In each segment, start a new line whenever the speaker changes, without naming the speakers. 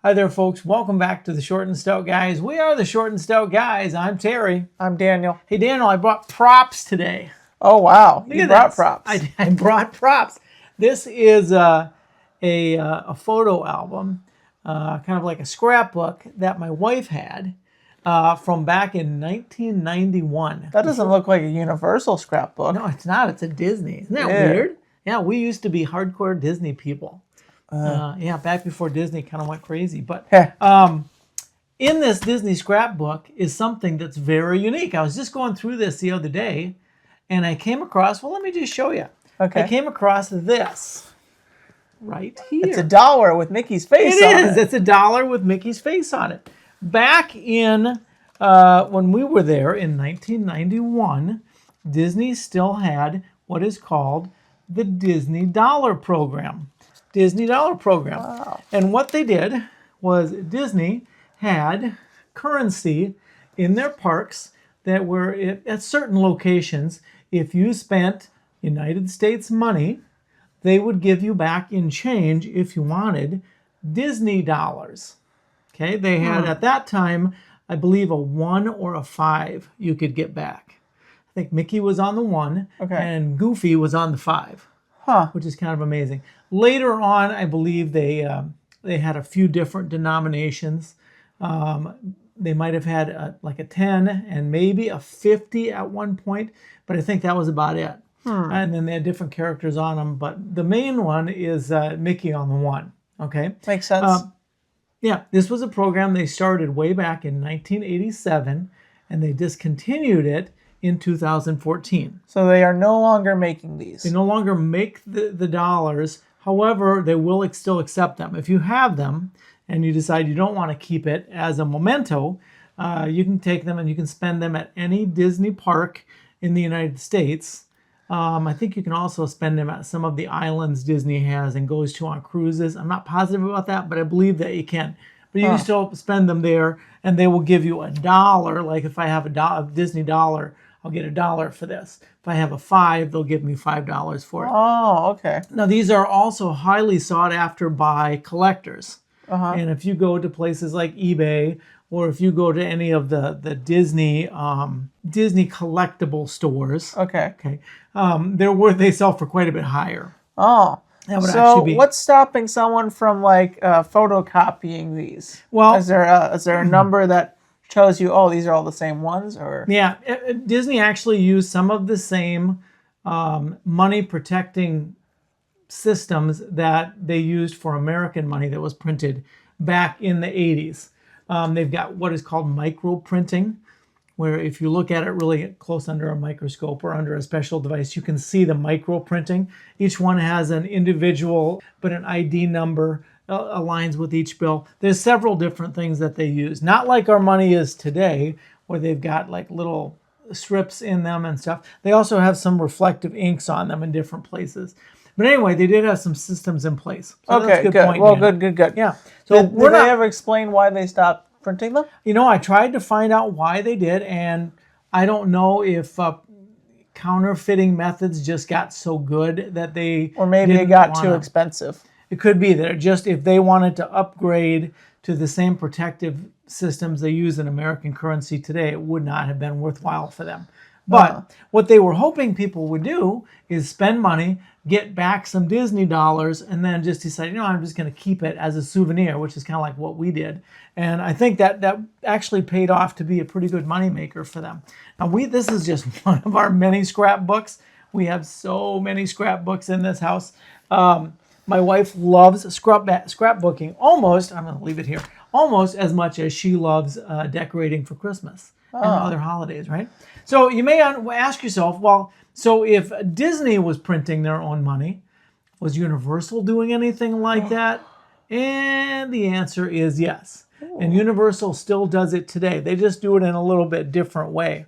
Hi there, folks. Welcome back to the Short and Stout Guys. We are the Short and Stout Guys. I'm Terry.
I'm Daniel.
Hey, Daniel, I brought props today.
Oh, wow. You brought props.
I brought props. This is a photo album, kind of like a scrapbook that my wife had from back in 1991.
That doesn't look like a Universal scrapbook.
No, it's not. It's a Disney. Isn't that weird? Yeah, we used to be hardcore Disney people. Back before Disney kind of went crazy. But in this Disney scrapbook is something that's very unique. I was just going through this the other day, and I came across, well, let me just show you.
Okay.
I came across this right here.
It's $1 with Mickey's face on it.
It is. It's $1 with Mickey's face on it. Back in, when we were there in 1991, Disney still had what is called the Disney Dollar Program. Disney Dollar Program.
Wow.
And what they did was Disney had currency in their parks that were at certain locations. If you spent United States money, they would give you back in change, if you wanted, Disney dollars. Okay, they had at that time, I believe, a 1 or a 5 you could get back. I think Mickey was on the 1 and Goofy was on the 5. Which is kind of amazing. Later on, I believe they had a few different denominations. They might have had like a 10 and maybe a 50 at one point, but I think that was about it. And then they had different characters on them, but the main one is Mickey on the 1. Okay,
makes sense.
Yeah, this was a program they started way back in 1987, and they discontinued it in 2014.
So they are no longer making these.
They no longer make the dollars. However, they will still accept them. If you have them and you decide you don't want to keep it as a memento, you can take them and you can spend them at any Disney park in the United States. I think you can also spend them at some of the islands Disney has and goes to on cruises. I'm not positive about that, but I believe that you can. But you can still spend them there, and they will give you $1. Like if I have a Disney dollar, I'll get $1 for this. If I have a 5, they'll give me $5 for it.
Oh, okay.
Now, these are also highly sought after by collectors. And if you go to places like eBay, or if you go to any of the Disney collectible stores, they sell for quite a bit higher.
Oh, so what's stopping someone from like photocopying these? Well, is there a number that shows you, oh, these are all the same ones? Or
yeah, Disney actually used some of the same money protecting systems that they used for American money that was printed back in the 80s. They've got what is called micro printing, where if you look at it really close under a microscope or under a special device, you can see the micro printing. Each one has an individual, but an ID number aligns with each bill. There's several different things that they use. Not like our money is today, where they've got like little strips in them and stuff. They also have some reflective inks on them in different places. But anyway, they did have some systems in place. So
that's a good point. Well, good. Yeah.
So
did they ever explain why they stopped printing them?
You know, I tried to find out why they did, and I don't know if counterfeiting methods just got so good that they
or maybe it got too expensive.
It could be that just if they wanted to upgrade to the same protective systems they use in American currency today, it would not have been worthwhile for them. But what they were hoping people would do is spend money, get back some Disney dollars, and then just decide, you know, I'm just going to keep it as a souvenir, which is kind of like what we did. And I think that actually paid off to be a pretty good moneymaker for them. Now, this is just one of our many scrapbooks. We have so many scrapbooks in this house. My wife loves scrapbooking almost, I'm going to leave it here, almost as much as she loves decorating for Christmas and other holidays, right? So you may ask yourself, well, so if Disney was printing their own money, was Universal doing anything like that? And the answer is yes. And Universal still does it today. They just do it in a little bit different way.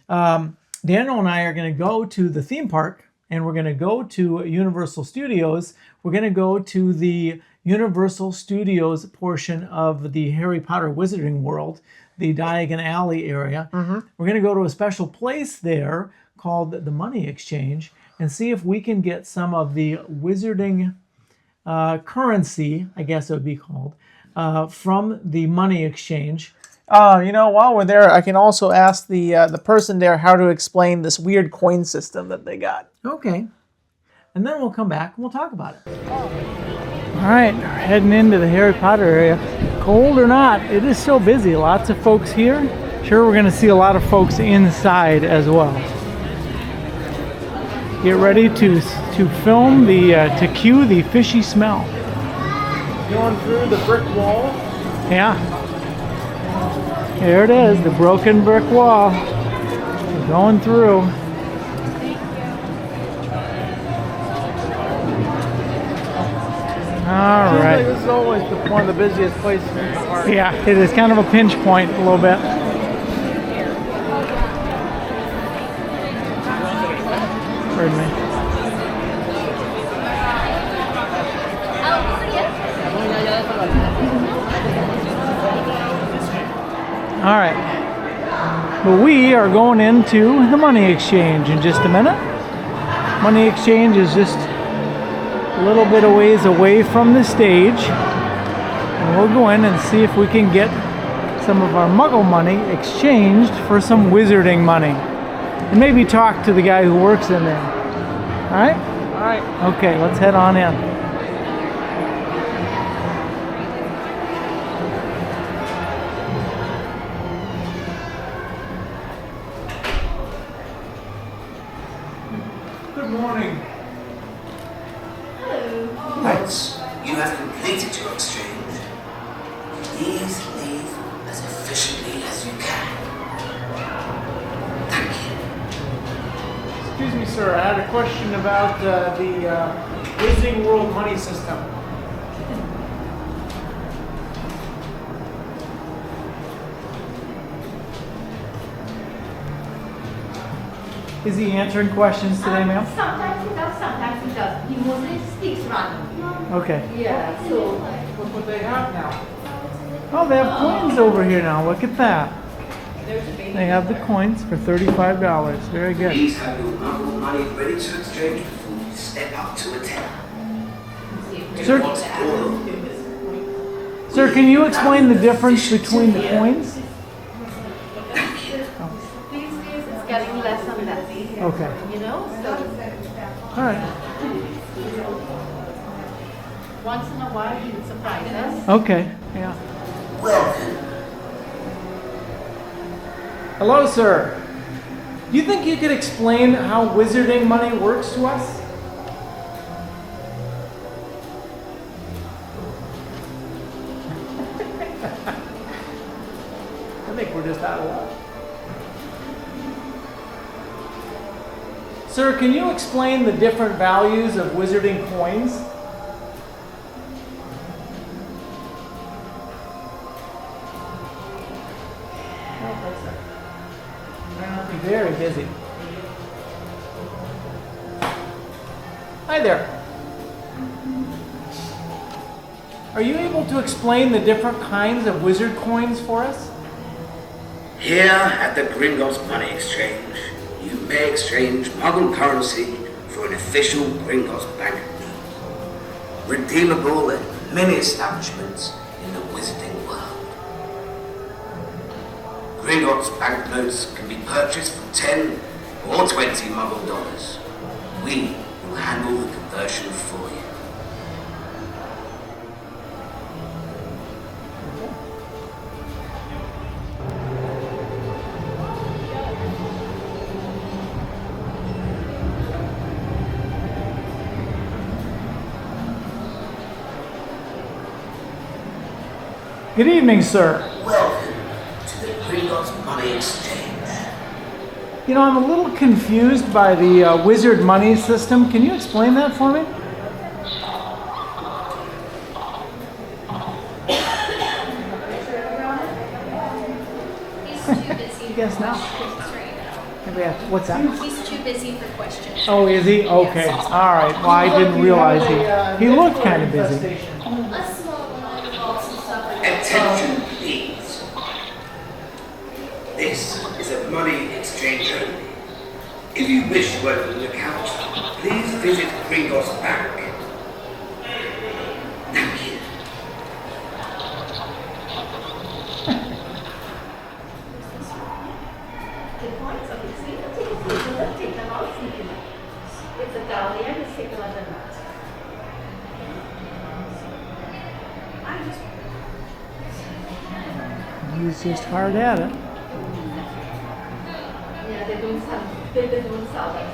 Daniel and I are going to go to the theme park, and we're going to go to Universal Studios. We're going to go to the Universal Studios portion of the Harry Potter Wizarding World, the Diagon Alley area. We're going to go to a special place there called the Money Exchange and see if we can get some of the wizarding currency, I guess it would be called, from the money exchange.
While we're there, I can also ask the person there how to explain this weird coin system that they got.
Okay. And then we'll come back and we'll talk about it.
All right, we're heading into the Harry Potter area. Cold or not, it is still busy. Lots of folks here. Sure, we're going to see a lot of folks inside as well. Get ready to film to cue the fishy smell.
Going through the brick wall.
Yeah. There it is, the broken brick wall. We're going through. All right.
This is always one of the busiest places in the park.
Yeah, it is kind of a pinch point a little bit. Pardon me. All right. But we are going into the money exchange in just a minute. Money exchange is just a little bit of ways away from the stage, and we'll go in and see if we can get some of our muggle money exchanged for some wizarding money, and maybe talk to the guy who works in there. All right?
All right.
Okay, let's head on in.
Good morning.
Once you have completed your exchange, please leave as efficiently as you can. Thank you.
Excuse me, sir. I had a question about the Wizarding World money system. Is he answering questions today, ma'am?
Sometimes he does, sometimes he doesn't. He mostly speaks randomly.
Okay.
Yeah, so
Look what they have now. Oh, they have coins over here now. Look at that. They have the coins for $35. Very good.
Please have your muggle money ready to exchange before you step up to a teller.
Sir, sir, can you explain the difference between the coins?
these days it's getting less and less.
Okay.
You know, so
All right.
once in a while he would surprise us.
Okay. Yeah.
Welcome.
Hello, sir. Do you think you could explain how wizarding money works to us? I think we're just out of luck. Sir, can you explain the different values of wizarding coins? Very busy. Hi there. Are you able to explain the different kinds of wizard coins for us?
Here at the Gringotts Money Exchange, you may exchange Muggle currency for an official Gringotts banknote, redeemable at many establishments in the Wizarding world. Gringotts banknotes can be purchased for 10 or 20 Muggle dollars. We will handle the conversion for you.
Good evening, sir.
Welcome to the Gringotts Money Exchange.
You know, I'm a little confused by the wizard money system. Can you explain that for me?
He's too busy.
Guess now. What's that?
He's too busy for questions.
Oh, is he? Okay. All right. Well, I didn't realize he looked kind of busy.
A small one involves some stuff.
Attention, please. This is a money exchange only. If you wish to open an account, please visit Gringotts Bank. Thank you.
He's just hard at it.
Yeah, they don't sell that.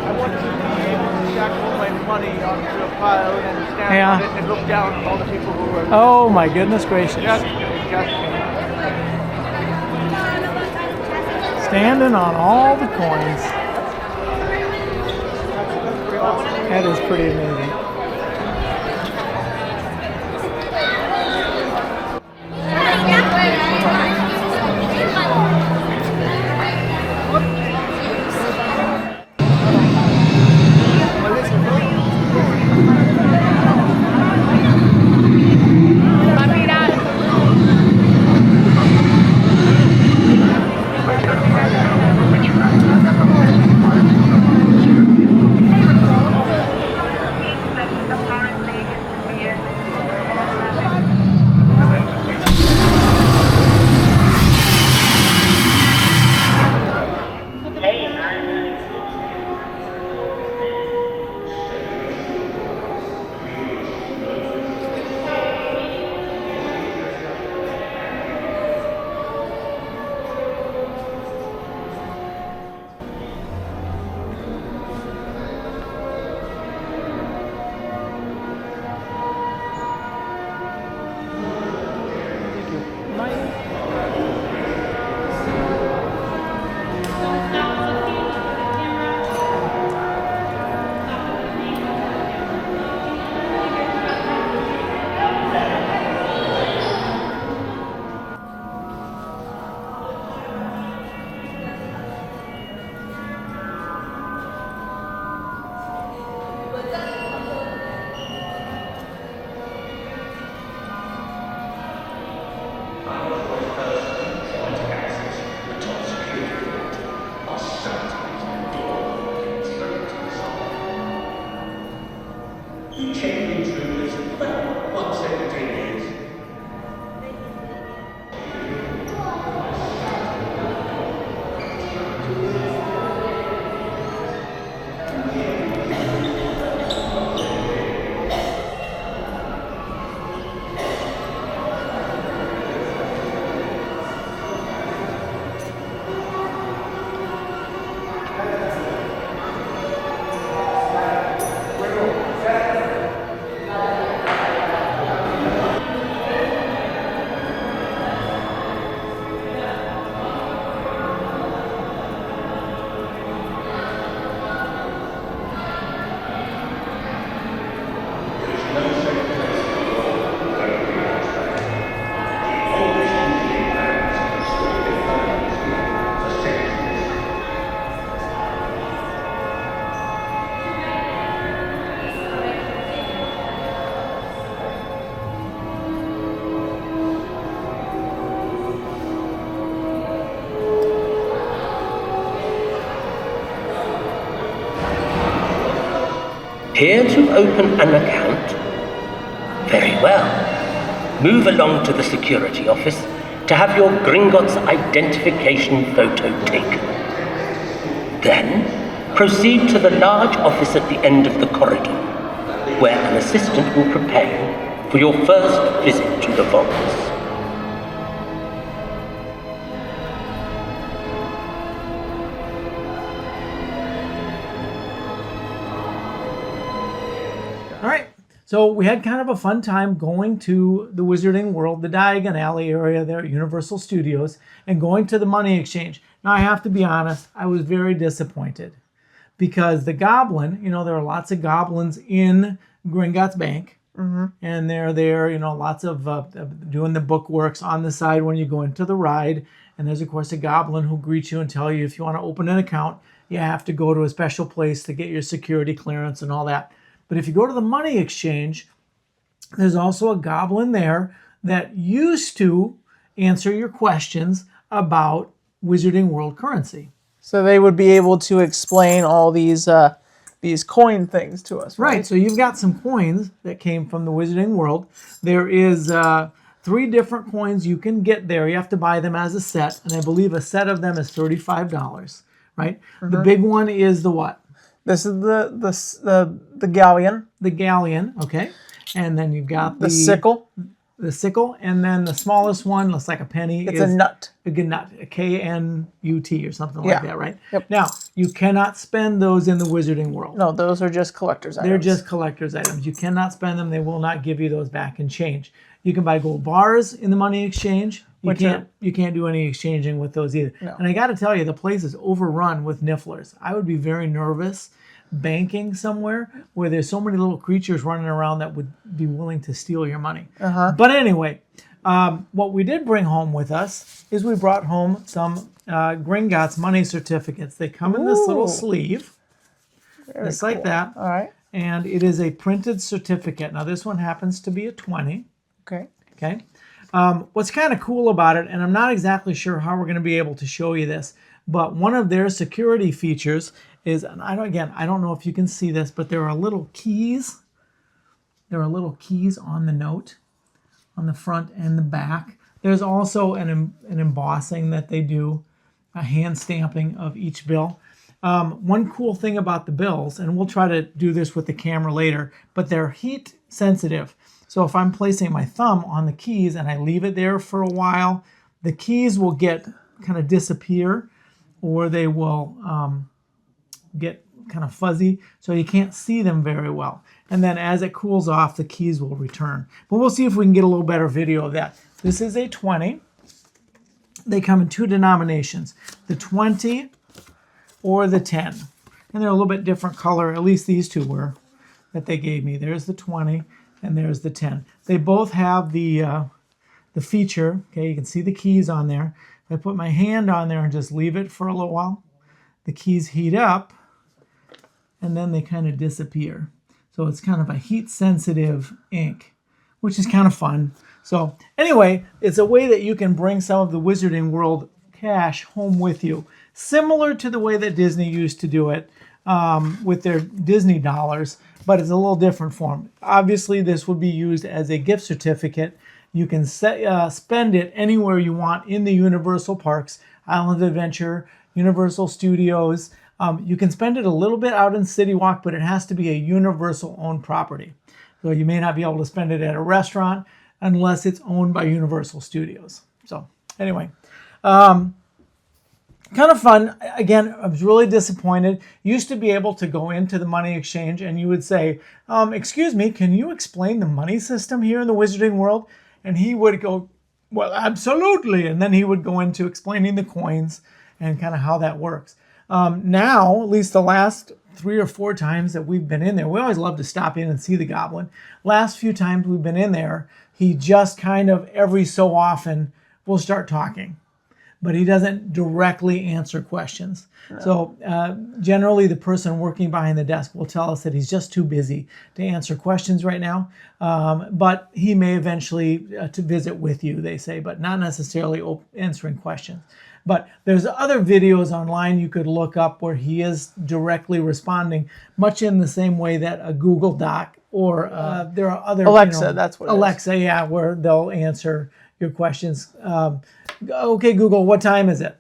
I want to be able to stack all my money onto a pile and stand
Yeah.
on it and look down at all the people who are
Oh my goodness gracious.
just
Standing on all the coins. That is pretty amazing.
Here to open an account? Very well. Move along to the security office to have your Gringotts identification photo taken. Then, proceed to the large office at the end of the corridor, where an assistant will prepare you for your first visit to the vaults.
All right. So we had kind of a fun time going to the Wizarding World, the Diagon Alley area there at Universal Studios, and going to the money exchange. Now, I have to be honest, I was very disappointed because the Goblin, you know, there are lots of goblins in Gringotts Bank, and they're there, you know, lots of doing the bookworks on the side when you go into the ride. And there's, of course, a goblin who greets you and tell you if you want to open an account, you have to go to a special place to get your security clearance and all that. But if you go to the money exchange, there's also a goblin there that used to answer your questions about Wizarding World currency.
So they would be able to explain all these coin things to us, right?
Right. So you've got some coins that came from the Wizarding World. There is 3 different coins you can get there. You have to buy them as a set, and I believe a set of them is $35. Right. The big one is the what?
This is the galleon.
The galleon. Okay. And then you've got
The sickle.
the sickle, and then the smallest one looks like a penny.
It's a nut.
A nut, a KNUT or something
Yeah.
like that, right?
Yep.
Now, you cannot spend those in the Wizarding World.
No, those are just collector's items.
They're just collector's items. You cannot spend them. They will not give you those back in change. You can buy gold bars in the money exchange. You can't do any exchanging with those either.
No.
And I got to tell you, the place is overrun with nifflers. I would be very nervous banking somewhere where there's so many little creatures running around that would be willing to steal your money. But anyway, what we did bring home with us is we brought home some Gringotts money certificates. They come in this little sleeve, just like that.
All right.
And it is a printed certificate. Now this one happens to be a 20.
Okay.
Okay. What's kind of cool about it, and I'm not exactly sure how we're going to be able to show you this, but one of their security features is, and I don't know if you can see this, but there are little keys. There are little keys on the note, on the front and the back. There's also an embossing that they do, a hand stamping of each bill. One cool thing about the bills, and we'll try to do this with the camera later, but they're heat sensitive. So if I'm placing my thumb on the keys and I leave it there for a while, the keys will kind of disappear, or they will get kind of fuzzy, so you can't see them very well. And then as it cools off, the keys will return. But we'll see if we can get a little better video of that. This is a 20. They come in two denominations, the 20 or the 10. And they're a little bit different color, at least these two were, that they gave me. There's the 20 and there's the 10. They both have the feature, okay, you can see the keys on there. If I put my hand on there and just leave it for a little while, the keys heat up and then they kind of disappear. So it's kind of a heat sensitive ink, which is kind of fun. So anyway, it's a way that you can bring some of the Wizarding World cash home with you, similar to the way that Disney used to do it with their Disney dollars, but it's a little different form. Obviously, this would be used as a gift certificate. You can spend it anywhere you want in the Universal Parks, Island of Adventure, Universal Studios. You can spend it a little bit out in City Walk, but it has to be a Universal-owned property. So you may not be able to spend it at a restaurant unless it's owned by Universal Studios. So anyway, kind of fun. Again, I was really disappointed. Used to be able to go into the money exchange and you would say, excuse me, can you explain the money system here in the Wizarding World? And he would go, well, absolutely. And then he would go into explaining the coins and kind of how that works. Now, at least the last 3 or 4 times that we've been in there, we always love to stop in and see the Goblin. Last few times we've been in there, he just kind of every so often will start talking, but he doesn't directly answer questions. No. So generally the person working behind the desk will tell us that he's just too busy to answer questions right now, but he may eventually to visit with you, they say, but not necessarily answering questions. But there's other videos online you could look up where he is directly responding, much in the same way that a Google Doc or there are other...
Alexa, that's what it
Alexa,
is.
Yeah, where they'll answer your questions. Okay, Google, what time is it?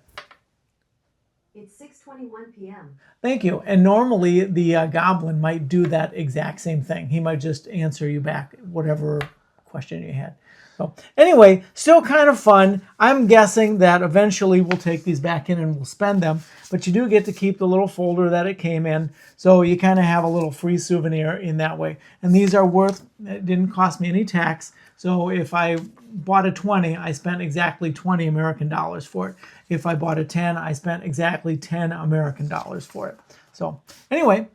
It's 6:21 p.m.
Thank you. And normally the Goblin might do that exact same thing. He might just answer you back whatever question you had. So anyway, still kind of fun. I'm guessing that eventually we'll take these back in and we'll spend them, but you do get to keep the little folder that it came in, so you kind of have a little free souvenir in that way. And these are worth, it didn't cost me any tax, so if I bought a 20, I spent exactly 20 American dollars for it. If I bought a 10, I spent exactly 10 American dollars for it. So anyway,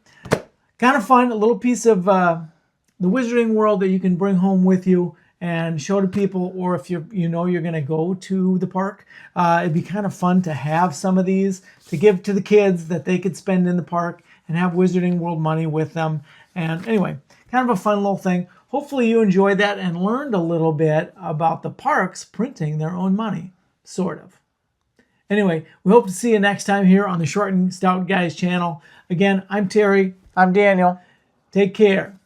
kind of fun, a little piece of the Wizarding World that you can bring home with you and show to people, or if you're going to go to the park, it'd be kind of fun to have some of these to give to the kids that they could spend in the park and have Wizarding World money with them. And anyway, kind of a fun little thing. Hopefully you enjoyed that and learned a little bit about the parks printing their own money, sort of. Anyway, we hope to see you next time here on the Short and Stout Guys channel. Again, I'm Terry.
I'm Daniel.
Take care.